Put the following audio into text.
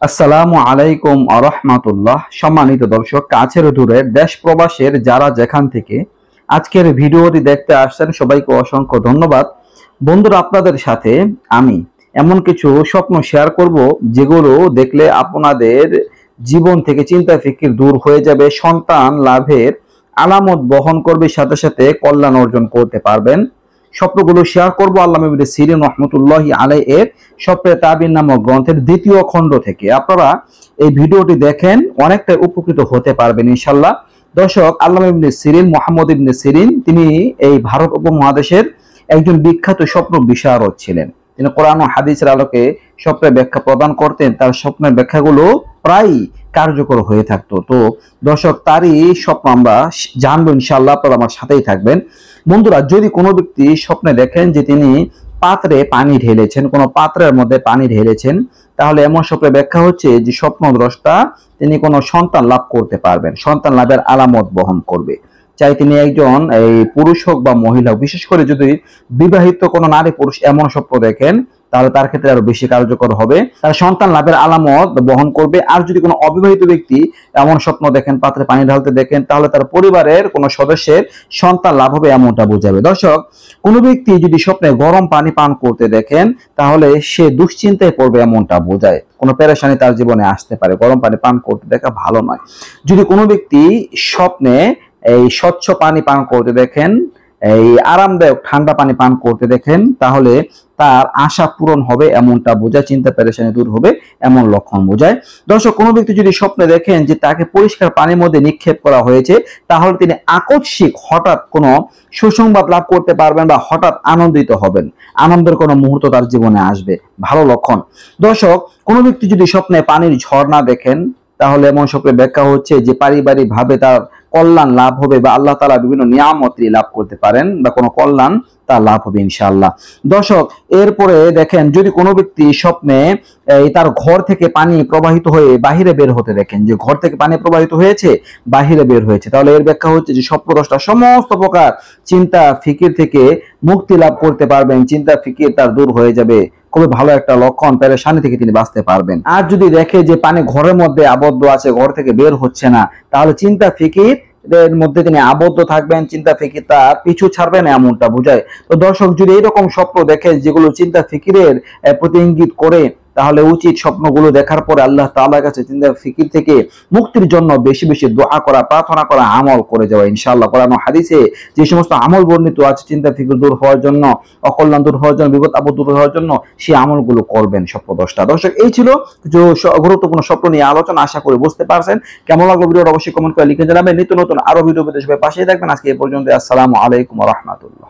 আসসালামু আলাইকুম আরহামাতুল্লাহ। সম্মানিত দর্শক, কাছের দূরের দেশ প্রবাসের যারা যেখান থেকে আজকের ভিডিওটি দেখতে আসছেন সবাইকে অসংখ্য ধন্যবাদ। বন্ধুরা, আপনাদের সাথে আমি এমন কিছু স্বপ্ন শেয়ার করব যেগুলো দেখলে আপনাদের জীবন থেকে চিন্তা ফিকির দূর হয়ে যাবে, সন্তান লাভের আলামত বহন করবে, সাথে সাথে কল্যাণ অর্জন করতে পারবেন। স্বপ্নগুলো শেয়ার করব আল্লামা ইবনে সিরিন রাহমাতুল্লাহি আলাইহি এর স্বপ্নের তাবির নামক গ্রন্থের দ্বিতীয় খণ্ড থেকে। আপনারা এই ভিডিওটি দেখেন, অনেকটা উপকৃত হতে পারবেন ইনশাআল্লাহ। দর্শক, আল্লামা ইবনে সিরিন, মুহাম্মদ ইবনে সিরিন, তিনি এই ভারত উপমহাদেশের একজন বিখ্যাত স্বপ্ন বিশারদ ছিলেন। তিনি কোরআন ও হাদিসের আলোকে স্বপ্নের ব্যাখ্যা প্রদান করতেন। তার স্বপ্নের ব্যাখ্যাগুলো প্রায় কার্যকর হয়ে থাকতো। তো দর্শক, তারই স্বপ্ন আমরা জানবো ইনশাআল্লাহ। আপনারা আমার সাথেই থাকবেন। বন্ধুরা, যদি কোনো ব্যক্তি স্বপ্নে দেখেন যে তিনি পাত্রে পানি ঢেলেছেন, কোনো পাত্রের মধ্যে পানি ঢেলেছেন, তাহলে এমন স্বপ্নের ব্যাখ্যা হচ্ছে যে স্বপ্নদ্রষ্টা তিনি কোনো সন্তান লাভ করতে পারবেন, সন্তান লাভের আলামত বহন করবে। চাই তিনি একজন পুরুষ হোক বা মহিলা হোক, বিশেষ করে যদি বিবাহিত কোনো নারী পুরুষ এমন স্বপ্ন দেখেন, তাহলে তার ক্ষেত্রে আরো বেশি কার্যকর হবে, তার সন্তান লাভের আলামত বহন করবে। আর যদি কোনো অবিবাহিত ব্যক্তি এমন স্বপ্ন দেখেন, পাত্রে পানি ঢালতে দেখেন, তাহলে তার পরিবারের কোনো সদস্যের সন্তান লাভ হবে, এমনটা বোঝাবে। দর্শক, কোনো ব্যক্তি যদি স্বপ্নে গরম পানি পান করতে দেখেন, তাহলে সে দুশ্চিন্তায় পড়বে, এমনটা বোঝায়। কোনো পেরেশানি তার জীবনে আসতে পারে, গরম পানি পান করতে দেখা ভালো নয়। যদি কোনো ব্যক্তি স্বপ্নে এই স্বচ্ছ পানি পান করতে দেখেন, এই আরামদায়ক ঠান্ডা পানি পান করতে দেখেন, তাহলে তার আশা পূরণ হবে, এমনটা বোঝায়। চিন্তা পেরেশানি দূর হবে, এমন লক্ষণ বোঝায়। দর্শক, কোনো ব্যক্তি যদি স্বপ্নে দেখেন যে তাকে পরিষ্কার পানির মধ্যে নিক্ষেপ করা হয়েছে, তাহলে তিনি আকস্মিক হঠাৎ কোনো সুসংবাদ লাভ করতে পারবেন বা হঠাৎ আনন্দিত হবেন, আনন্দের কোনো মুহূর্ত তার জীবনে আসবে, ভালো লক্ষণ। দর্শক, কোনো ব্যক্তি যদি স্বপ্নে পানির ঝর্ণা দেখেন, তাহলে এমন স্বপ্নের ব্যাখ্যা হচ্ছে যে পারিবারিক ভাবে তার কল্যাণ লাভ হবে, বা আল্লাহ তাআলা বিভিন্ন নিয়ামত লাভ করতে পারেন, বা কোনো কল্যাণ তার লাভ হবে ইনশাআল্লাহ। দর্শক, এরপরে দেখেন, যদি কোনো ব্যক্তি স্বপ্নে তার ঘর থেকে পানি প্রবাহিত হয়ে বাহিরে বের হতে দেখেন, যে ঘর থেকে পানি প্রবাহিত হয়েছে, বাহিরে বের হয়েছে, তাহলে এর ব্যাখ্যা হচ্ছে যে স্বপ্নদ্রষ্টা সমস্ত প্রকার চিন্তা ফিকির থেকে মুক্তি লাভ করতে পারবেন, চিন্তা ফিকির তার দূর হয়ে যাবে। খুবই ভালো একটা লক্ষণ, পেরেশানি থেকে তিনি বাঁচতে পারবেন। আর যদি দেখে যে পানি ঘরের মধ্যে আবদ্ধ আছে, ঘর থেকে বের হচ্ছে না, তাহলে চিন্তা ফিকির এর মধ্যে তিনি আবদ্ধ থাকবেন, চিন্তা ফিকির তার পিছু ছাড়বেন, এমনটা বোঝায়। তো দর্শক, যদি এইরকম স্বপ্ন দেখে যেগুলো চিন্তা ফিকিরের প্রতি ইঙ্গিত করে, তাহলে উচিত স্বপ্নগুলো দেখার পরে আল্লাহ তাআলার কাছে চিন্তা ফিকির থেকে মুক্তির জন্য বেশি বেশি দোয়া করা, প্রার্থনা করা, আমল করে যাওয়া ইনশাআল্লাহ। কোরআন ও হাদিসে যে সমস্ত আমল বর্ণিত আছে চিন্তা ফিকির দূর হওয়ার জন্য, অকল্যাণ দূর হওয়ার জন্য, বিপদ আপদ দূর হওয়ার জন্য, সেই আমলগুলো করবেন স্বপ্নদ্রষ্টা। দর্শক, এই ছিল কিছু গুরুত্বপূর্ণ স্বপ্ন নিয়ে আলোচনা। আশা করি বুঝতে পারছেন। কেমন লাগলো ভিডিওটা অবশ্যই কমেন্ট করে লিখে জানাবেন। নিত্য নতুন আরো ভিডিও পেতে সবাই পাশেই থাকবেন। আজকে এই পর্যন্ত। আসসালামু আলাইকুম ওয়া রাহমাতুল্লাহ।